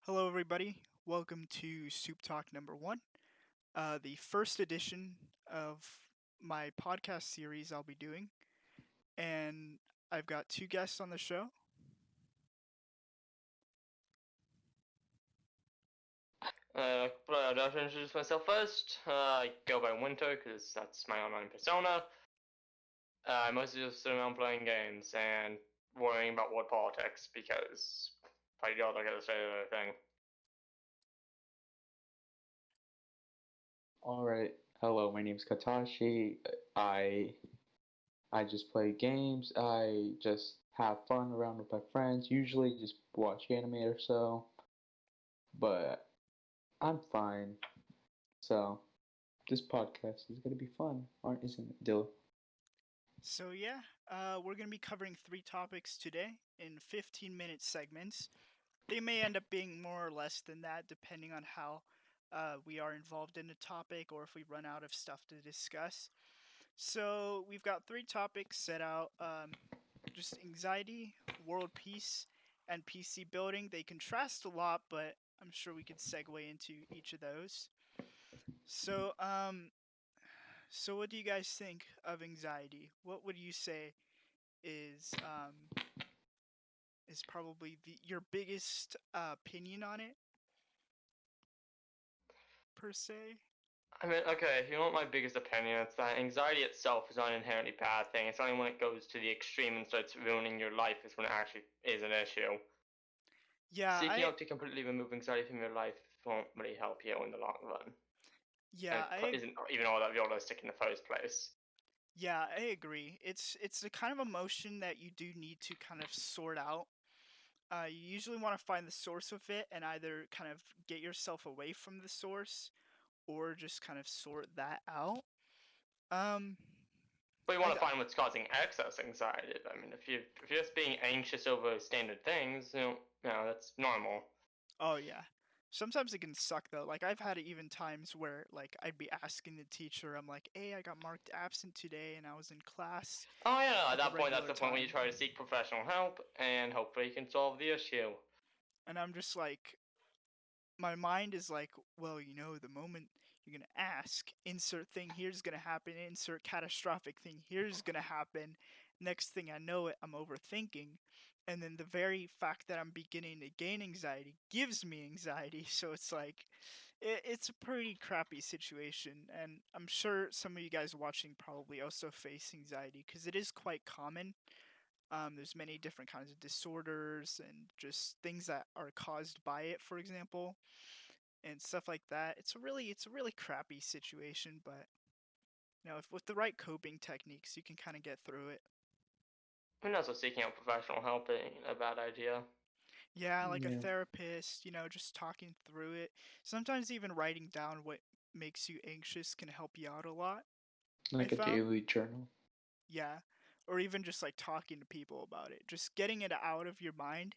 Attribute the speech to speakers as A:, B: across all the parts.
A: Hello, everybody. Welcome to Soup Talk number one, the first edition of my podcast series I'll be doing. And I've got two guests on the show.
B: I'd like to introduce myself first. I go by Winter because that's my online persona. I mostly just sit around playing games and worrying about world politics because I don't look at the state of everything.
C: All right. Hello, my name's Katashi. I I just play games. I just have fun around with my friends. Usually just watch anime or so. But I'm fine. So this podcast is gonna be fun, aren't isn't it, Dill?
A: So, yeah, we're going to be covering three topics today in 15-minute segments. They may end up being more or less than that, depending on how we are involved in the topic or if we run out of stuff to discuss. So, we've got three topics set out. Just anxiety, world peace, and PC building. They contrast a lot, but I'm sure we could segue into each of those. So, so what do you guys think of anxiety? What would you say is is probably your biggest opinion on it per se?
B: I mean, okay, if you want my biggest opinion, it's that anxiety itself is not an inherently bad thing. It's only when it goes to the extreme and starts ruining your life is when it actually is an issue.
A: Yeah,
B: Seeking
A: I
B: out to completely remove anxiety from your life won't really help you in the long run. And
A: yeah,
B: it isn't even all that realistic in the first place.
A: yeah, I agree. It's the kind of emotion that you do need to kind of sort out. You usually want to find the source of it and either kind of get yourself away from the source or just kind of sort that out. Um,
B: But you
A: I
B: want to find what's causing excess anxiety. I mean, if you're just being anxious over standard things, that's normal.
A: oh yeah. Sometimes it can suck though. Like I've had even times where like I'd be asking the teacher, I'm like, "Hey, I got marked absent today and I was in class
B: Oh yeah, at
A: at the
B: that point, that's
A: regular
B: the point when
A: time."
B: you try to seek professional help, and hopefully you can solve the issue.
A: And I'm just like my mind is like, "Well, the moment you're going to ask, insert thing here's going to happen, insert catastrophic thing here's going to happen." Next thing I know it, I'm overthinking. And then the very fact that I'm beginning to gain anxiety gives me anxiety. So it's like it's a pretty crappy situation, and I'm sure some of you guys watching probably also face anxiety because it is quite common. There's many different kinds of disorders and just things that are caused by it, for example, and stuff like that. It's a really crappy situation, but if with the right coping techniques, you can kind of get through it.
B: And also seeking out professional help ain't a bad idea.
A: Yeah, like a
C: Yeah,
A: therapist, just talking through it. Sometimes even writing down what makes you anxious can help you out a lot. I
C: like a
A: found.
C: daily journal.
A: Yeah. Or even just like talking to people about it. Just getting it out of your mind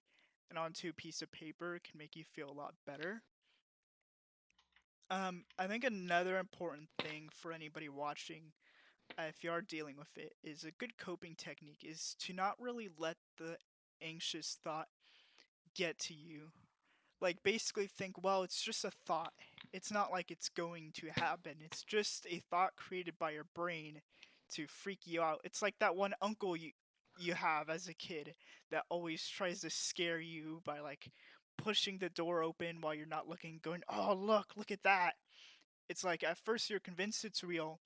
A: and onto a piece of paper can make you feel a lot better. I think another important thing for anybody watching, if you are dealing with it, is a good coping technique is to not really let the anxious thought get to you. Like, basically think, well, it's just a thought. It's not like it's going to happen. It's just a thought created by your brain to freak you out. It's like that one uncle you have as a kid that always tries to scare you by like pushing the door open while you're not looking, going, "Oh, look at that." It's like at first you're convinced it's real,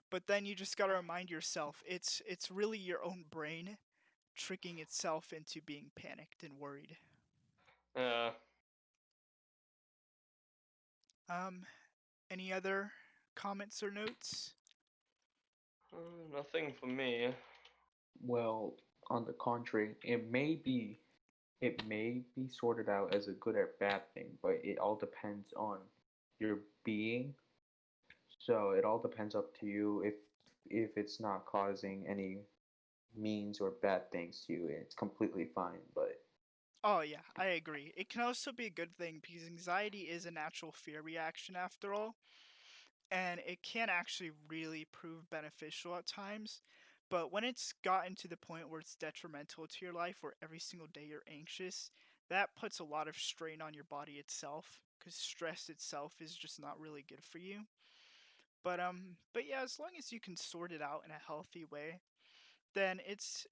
A: but then you just got to remind yourself it's really your own brain tricking itself into being panicked and worried.
B: Uh,
A: Um any other comments or notes?
B: nothing for me.
C: Well, on the contrary, it may be sorted out as a good or bad thing, but it all depends on your being. So it all depends up to you if it's not causing any means or bad things to you, it's completely fine. But
A: Oh yeah, I agree. It can also be a good thing because anxiety is a natural fear reaction after all, and it can actually really prove beneficial at times. But when it's gotten to the point where it's detrimental to your life, where every single day you're anxious, that puts a lot of strain on your body itself because stress itself is just not really good for you. But yeah, as long as you can sort it out in a healthy way, then it's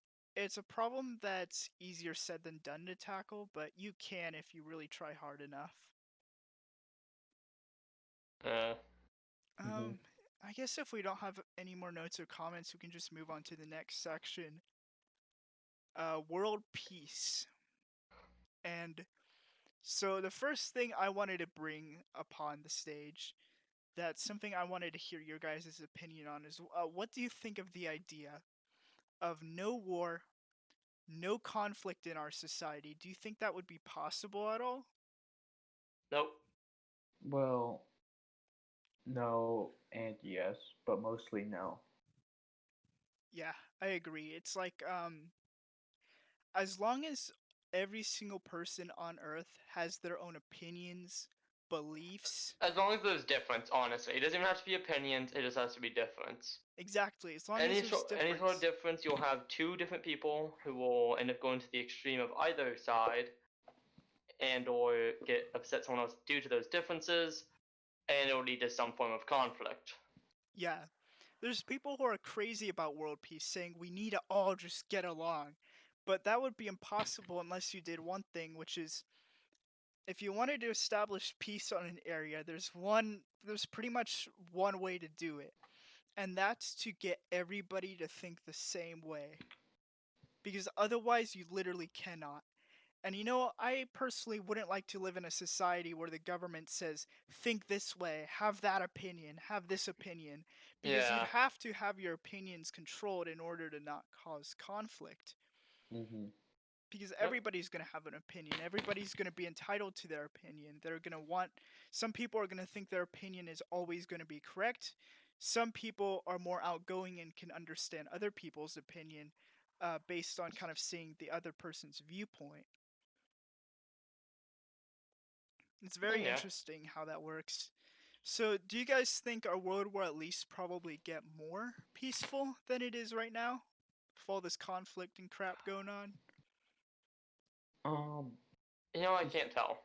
A: a problem that's easier said than done to tackle, but you can if you really try hard enough.
B: Uh,
C: Mhm.
A: Um, I guess if we don't have any more notes or comments, we can just move on to the next section. World peace. And so the first thing I wanted to bring upon the stage, that's something I wanted to hear your guys' opinion on, is what do you think of the idea of no war, no conflict in our society? Do you think that would be possible at all?
B: nope.
C: Well, no and yes, but mostly no.
A: Yeah, I agree. It's like as long as every single person on earth has their own opinions, beliefs,
B: As long as there's difference, honestly. It doesn't even have to be opinions, it just has to be difference.
A: exactly, as long as there's
B: Any sort of
A: difference.
B: difference, you'll have two different people who will end up going to the extreme of either side and or get upset someone else due to those differences, and it will lead to some form of conflict.
A: Yeah. There's people who are crazy about world peace saying we need to all just get along. But that would be impossible unless you did one thing, which is if you wanted to establish peace on an area, there's pretty much one way to do it. And that's to get everybody to think the same way. Because otherwise you literally cannot. And you know, I personally wouldn't like to live in a society where the government says, think this way, have that opinion, have this opinion, because you'd
B: Yeah.
A: have to have your opinions controlled in order to not cause conflict.
C: Mhm.
A: Because
B: Yep.
A: everybody's going to have an opinion, everybody's going to be entitled to their opinion. They're going to want, some people are going to think their opinion is always going to be correct. Some people are more outgoing and can understand other people's opinion based on kind of seeing the other person's viewpoint. It's very
B: Yeah.
A: interesting how that works. So, do you guys think our world will at least probably get more peaceful than it is right now? With all this conflict and crap going on?
C: Um,
B: I can't tell.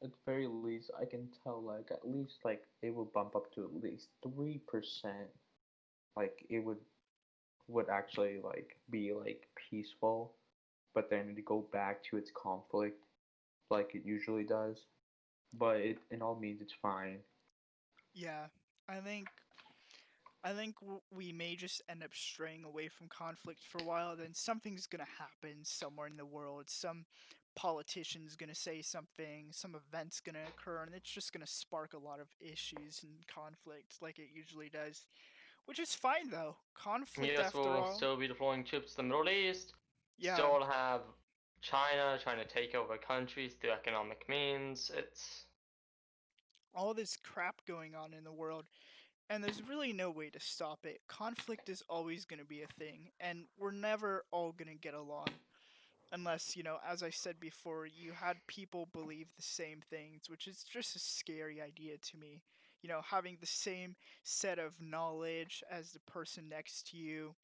C: at the very least, I can tell like at least like it would bump up to at least 3%. Like it would actually like be like peaceful, but then to go back to its conflict like it usually does. But it in all means it's fine.
A: Yeah, I think we may just end up straying away from conflict for a while. Then something's gonna happen somewhere in the world. Some politician's gonna say something. Some event's gonna occur, and it's just gonna spark a lot of issues and conflict, like it usually does. Which is fine though. Conflict,
B: US
A: after
B: will
A: all.
B: still be deploying troops to the Middle East.
A: Yeah,
B: Still have China trying to take over countries through economic means. It's
A: all this crap going on in the world, and there's really no way to stop it. Conflict is always going to be a thing, and we're never all going to get along. Unless, as I said before, you had people believe the same things, which is just a scary idea to me. Having the same set of knowledge as the person next to you,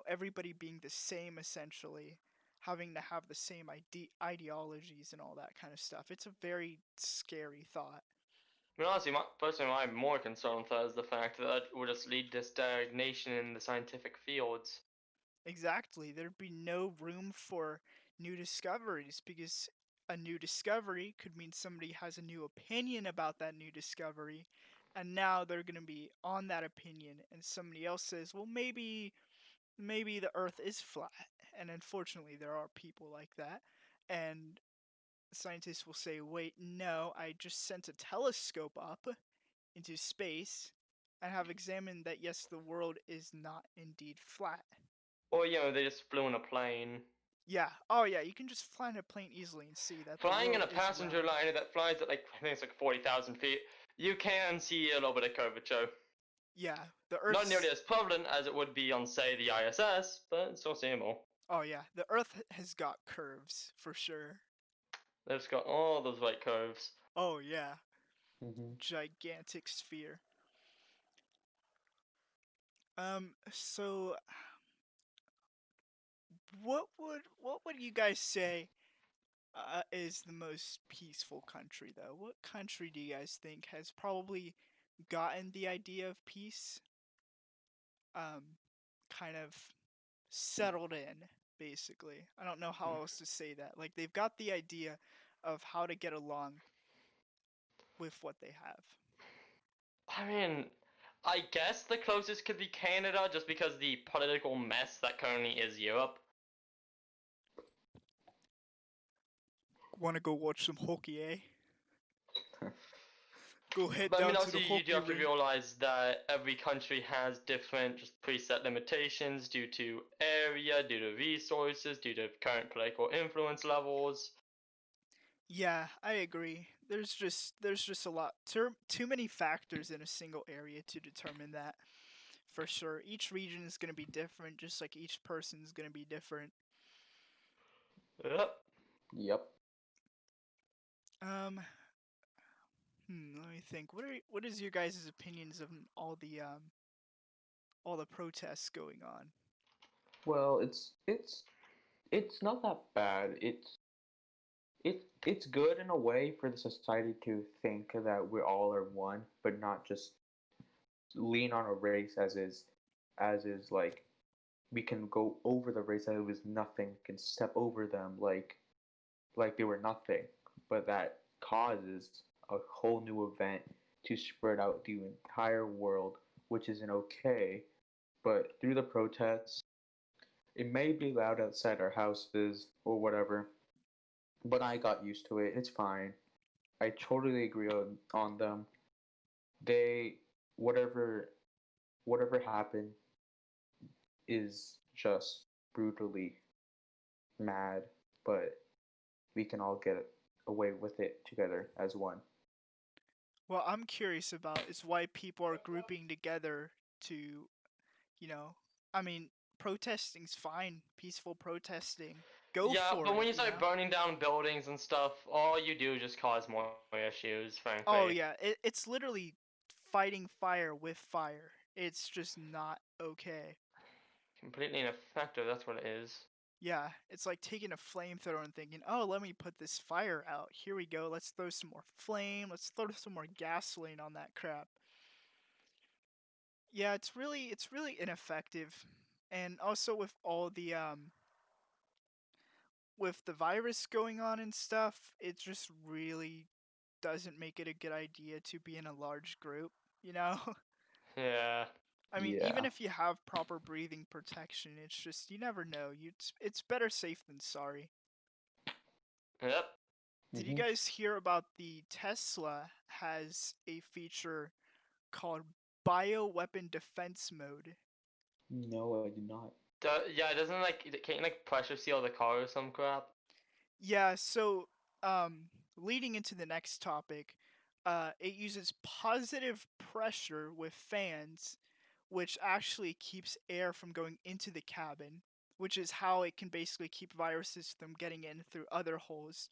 A: everybody being the same essentially, having to have the same ideologies and all that kind of stuff. It's a very scary thought.
B: honestly, personally, my more concerned with that is the fact that it would just lead to stagnation in the scientific fields.
A: Exactly. There'd be no room for new discoveries because a new discovery could mean somebody has a new opinion about that new discovery, and now they're going to be on that opinion, and somebody else says, "Well, maybe the earth is flat." And unfortunately, there are people like that. And scientists will say, "Wait, no, I just sent a telescope up into space and have examined that yes, the world is not indeed flat."
B: Or, they just flew in a plane.
A: Yeah. Oh, yeah. You can just fly in a plane easily and see that the
B: Flying in
A: world
B: a
A: is
B: passenger
A: round.
B: liner that flies at, I think it's like 40,000 feet, you can see a little bit of curvature.
A: Yeah. The
B: Not nearly
A: Earth's.
B: as prevalent as it would be on, say, the ISS, but it's still seeable.
A: Oh, yeah. The Earth has got curves for sure.
B: They've got all those right curves.
A: Oh, yeah.
C: Mhm.
A: Gigantic sphere. So what would you guys say is the most peaceful country, though? What country do you guys think has probably gotten the idea of peace, um, kind of settled in, basically? I don't know how else to say that. Like, they've got the idea of how to get along with what they have.
B: I mean, I guess the closest could be Canada, just because the political mess that currently is Europe.
A: Want to go watch some hockey, eh? Go head
B: But I
A: down
B: mean,
A: to the
B: also you do
A: hockey
B: have to
A: rink.
B: realize that every country has different just preset limitations due to area, due to resources, due to current political influence levels.
A: Yeah, I agree. There's just a lot too many factors in a single area to determine that. For sure, each region is going to be different, just like each person is going to be different.
B: Yep.
C: Yep.
A: Um, let me think. What is your guys' opinions of all the protests going on?
C: Well, it's not that bad. It's good in a way for the society to think that we all are one, but not just lean on a race as is like we can go over the race as it was nothing, can step over them like they were nothing, but that causes a whole new event to spread out the entire world, which isn't okay. But through the protests, it may be loud outside our houses or whatever, but I got used to it. It's fine. I totally agree on them. They whatever whatever happened is just brutally mad, but we can all get away with it together as one.
A: What I'm curious about is why people are grouping together to, you know, I mean, protesting's fine, peaceful protesting. Go
B: Yeah,
A: for
B: but when
A: it,
B: you
A: you
B: start
A: know?
B: burning down buildings and stuff, all you do is just cause more issues,
A: Oh
B: frankly.
A: yeah, it's literally fighting fire with fire. It's just not okay.
B: Completely ineffective, that's what it is.
A: Yeah, it's like taking a flamethrower and thinking, "Oh, let me put this fire out. Here we go. Let's throw some more flame. Let's throw some more gasoline on that crap." Yeah, it's really ineffective. And also with the virus going on and stuff, it just really doesn't make it a good idea to be in a large group, you know?
B: Yeah.
A: I mean, even
C: Yeah.
A: if you have proper breathing protection, it's just you never know. It's better safe than sorry.
B: Yep.
A: Did you
C: Hmm.
A: guys hear about the Tesla has a feature called bioweapon defense mode?
C: No, I do not.
B: Yeah, it doesn't can't you, like pressure seal the car or some crap?
A: Yeah, so leading into the next topic, it uses positive pressure with fans, which actually keeps air from going into the cabin, which is how it can basically keep viruses from getting in through other holes.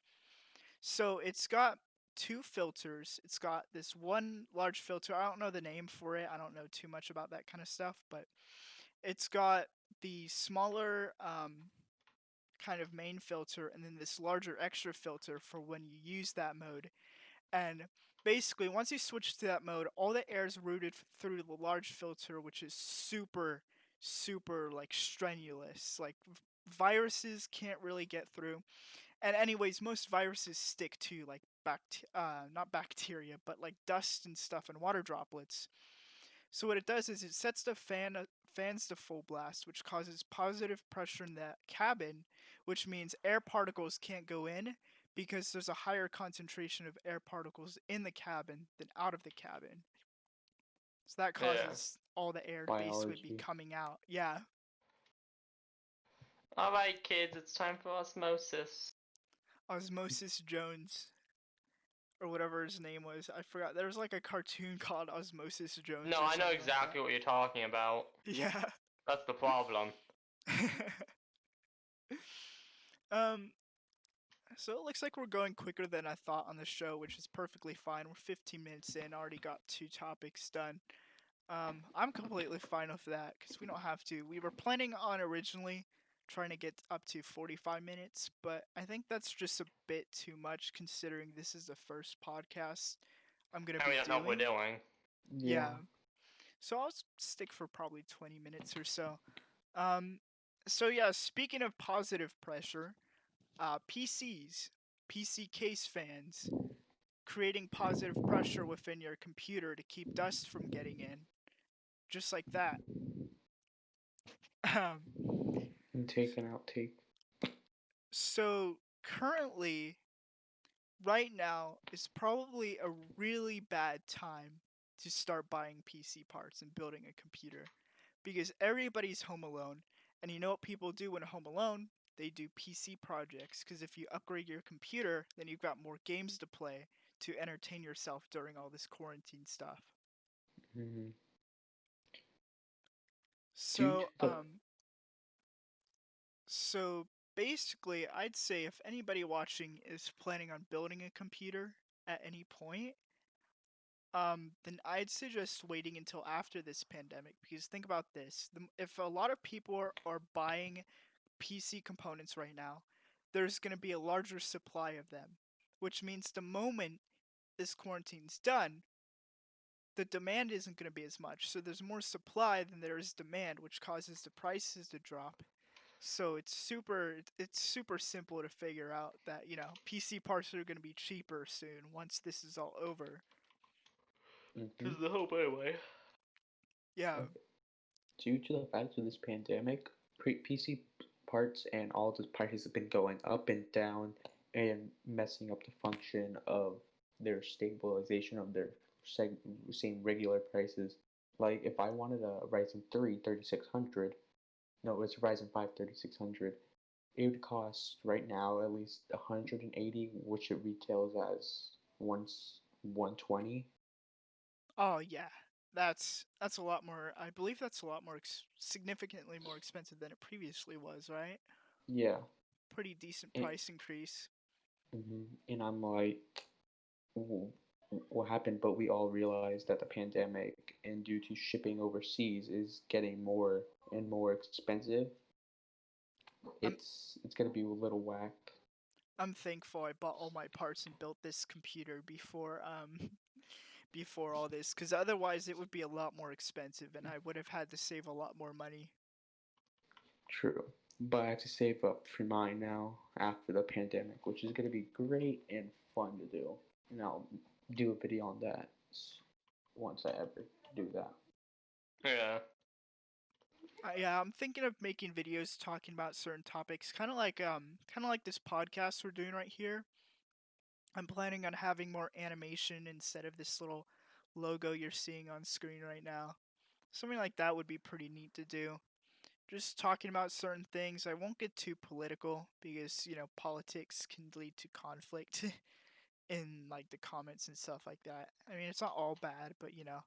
A: So it's got two filters. It's got this one large filter. I don't know the name for it. I don't know too much about that kind of stuff, but it's got the smaller kind of main filter and then this larger extra filter for when you use that mode. And basically, once you switch to that mode, all the air is routed through the large filter, which is super, super like strenuous. Like viruses can't really get through. And anyways, most viruses stick to like not bacteria, but like dust and stuff and water droplets. So what it does is it sets the fans to full blast, which causes positive pressure in the cabin, which means air particles can't go in because there's a higher concentration of air particles in the cabin than out of the cabin. So that
B: Yeah.
A: causes all the air to basically be
C: Biology.
A: coming out. Yeah.
B: Alright, kids, it's time for osmosis.
A: Osmosis Jones or whatever his name was. I forgot. There was like a cartoon called Osmosis Jones
B: No,
A: or
B: I know
A: something like that.
B: exactly what you're talking about.
A: Yeah.
B: That's the problem.
A: um So it looks like we're going quicker than I thought on the show, which is perfectly fine. We're 15 minutes in, already got 2 topics done. I'm completely fine with that because we don't have to. We were planning on originally trying to get up to 45 minutes, but I think that's just a bit too much considering this is the first podcast I'm going to
B: And we
A: be
B: don't know what we're
A: doing.
B: doing.
A: Yeah. So I'll stick for probably 20 minutes or so. So yeah, speaking of positive pressure, PCs, PC case fans, creating positive pressure within your computer to keep dust from getting in, just like that.
C: Intake and outtake.
A: So currently, right now is probably a really bad time to start buying PC parts and building a computer because everybody's home alone. And you know what people do when home alone? They do PC projects because if you upgrade your computer, then you've got more games to play to entertain yourself during all this quarantine stuff.
C: Mm-hmm.
A: So, so basically, I'd say if anybody watching is planning on building a computer at any point, then I'd suggest waiting until after this pandemic because think about this: if a lot of people are buying PC components right now, there's going to be a larger supply of them, which means the moment this quarantine's done, the demand isn't going to be as much. So there's more supply than there is demand, which causes the prices to drop. So it's super simple to figure out that, you know, PC parts are going to be cheaper soon once this is all over.
C: Mm-hmm.
B: This is the hope anyway.
A: Yeah.
C: Due to the fact of this pandemic, PC parts and all the prices have been going up and down and messing up the function of their stabilization of their same regular prices. Like if I wanted a Ryzen 3 3600, no, it's Ryzen 5 3600, it would cost right now at least 180, which it retails as once 120.
A: Oh yeah. That's a lot more. I believe that's a lot more significantly more expensive than it previously was, right?
C: Yeah.
A: Pretty decent
C: And,
A: price increase.
C: and I'm like, what happened, but we all realized that the pandemic and due to shipping overseas is getting more and more expensive.
A: I'm
C: It's gonna be a little whack.
A: I'm thankful I bought all my parts and built this computer before before all this cuz otherwise it would be a lot more expensive and I would have had to save a lot more money.
C: True. But I have to save up for mine now after the pandemic, which is gonna be great and fun to do. And I'll do a video on that once I ever do that.
B: Yeah.
A: Yeah, I'm thinking of making videos talking about certain topics, kind of like this podcast we're doing right here. I'm planning on having more animation instead of this little logo you're seeing on screen right now. Something like that would be pretty neat to do. Just talking about certain things. I won't get too political because, you know, politics can lead to conflict in like the comments and stuff like that. I mean, it's not all bad, but you know,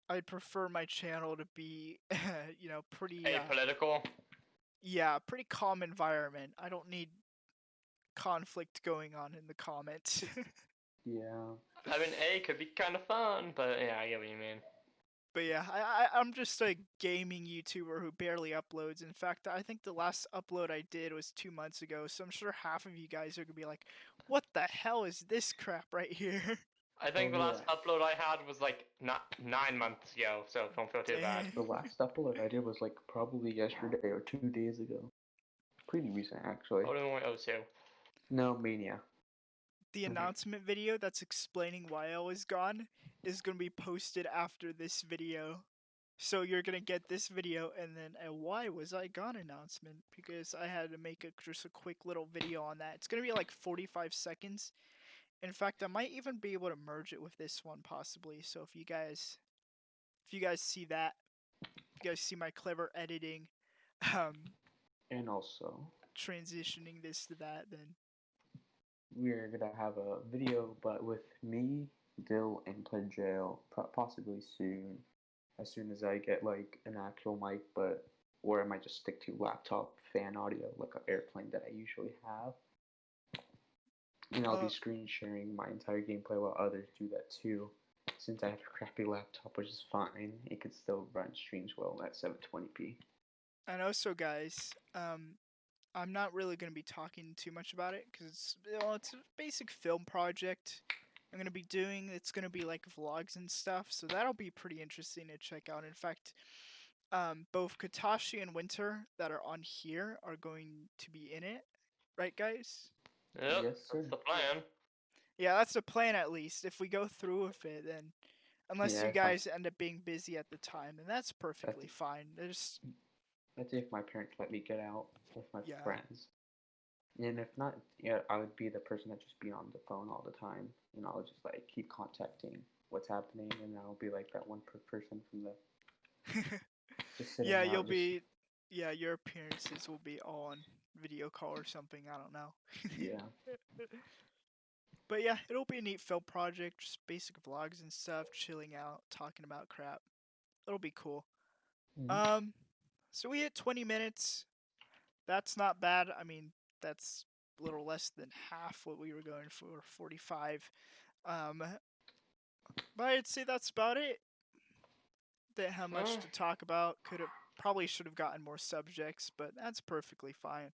A: I'd prefer my channel to be, you know, pretty,
B: Apolitical.
A: yeah, pretty calm environment. I don't need conflict going on in the comments.
C: Yeah.
B: I mean, A could be kind of fun, but yeah, I get what you mean.
A: But yeah, I'm just a gaming YouTuber who barely uploads. In fact, I think the last upload I did was 2 months ago, so I'm sure half of you guys are gonna be like, "What the hell is this crap right here?"
B: I think
C: Oh
B: the last
C: yeah.
B: upload I had was like not 9 months ago, so don't feel too bad.
C: The
A: Dang.
C: last upload I did was like probably yesterday or 2 days ago. Pretty recent actually.
B: Oh, no, 02.
C: No, Mania.
A: The announcement video that's explaining why I was gone is gonna be posted after this video. So you're gonna get this video and then a why was I gone announcement because I had to make just a quick little video on that. It's gonna be like 45 seconds. In fact, I might even be able to merge it with this one possibly. So if you guys see that, if you guys see my clever editing, um,
C: And also,
A: transitioning this to that, then
C: we're gonna have a video, but with me, Dill, and Pledgeo, possibly as soon as I get like an actual mic, but or I might just stick to laptop fan audio, like an airplane that I usually have. And I'll be
A: uh,
C: screen sharing my entire gameplay while others do that too. Since I have a crappy laptop, which is fine, it could still run streams well at 720p.
A: And also, guys, I'm not really going to be talking too much about it because it's a basic film project I'm going to be doing. It's going to be like vlogs and stuff, so that'll be pretty interesting to check out. In fact, both Katashi and Winter that are on here are going to be in it, right, guys?
B: Yep,
C: Yes, sir.
B: that's the plan.
A: Yeah, that's the plan at least. If we go through with it, then unless
C: Yeah,
A: you
C: if my-
A: guys end up being busy at the time, then that's perfectly fine. There's
C: That's if my parents let me get out with my
A: Yeah.
C: friends. And if not, yeah, I would be the person that just be on the phone all the time, and I'll just like keep contacting what's happening, and I'll be like that one person from the just sitting
A: yeah,
C: out.
A: you'll
C: just,
A: be yeah, your appearances will be all on video call or something. I don't know.
C: yeah.
A: But yeah, it'll be a neat film project, just basic vlogs and stuff, chilling out, talking about crap. It'll be cool.
C: Mhm.
A: So we hit 20 minutes. That's not bad. I mean, that's a little less than half what we were going for, 45. But I'd say that's about it. Didn't have much to talk about. Probably should have gotten more subjects, but that's perfectly fine.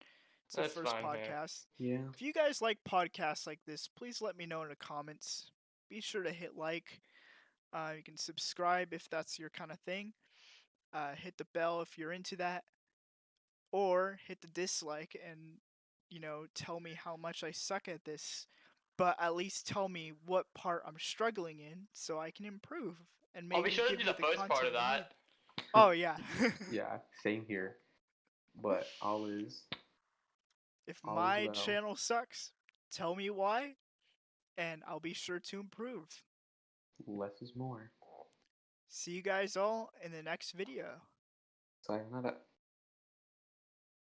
A: It's the
B: That's
A: first
B: fine, yeah.
A: podcast.
C: Yeah.
A: If you guys like podcasts like this, please let me know in the comments. Be sure to hit like. You can subscribe if that's your kind of thing. Hit the bell if you're into that, or hit the dislike and tell me how much I suck at this. But at least tell me what part I'm struggling in so I can improve and
B: I'll be
A: maybe
B: sure to
A: give
B: do
A: you
B: the
A: the
B: first part
A: content
B: of
A: you need.
B: that.
A: Oh yeah.
C: Yeah. Same here. But always,
A: If
C: all is
A: my
C: well.
A: channel sucks, tell me why, and I'll be sure to improve.
C: Less is more.
A: See you guys all in the next video.
C: Sayonara.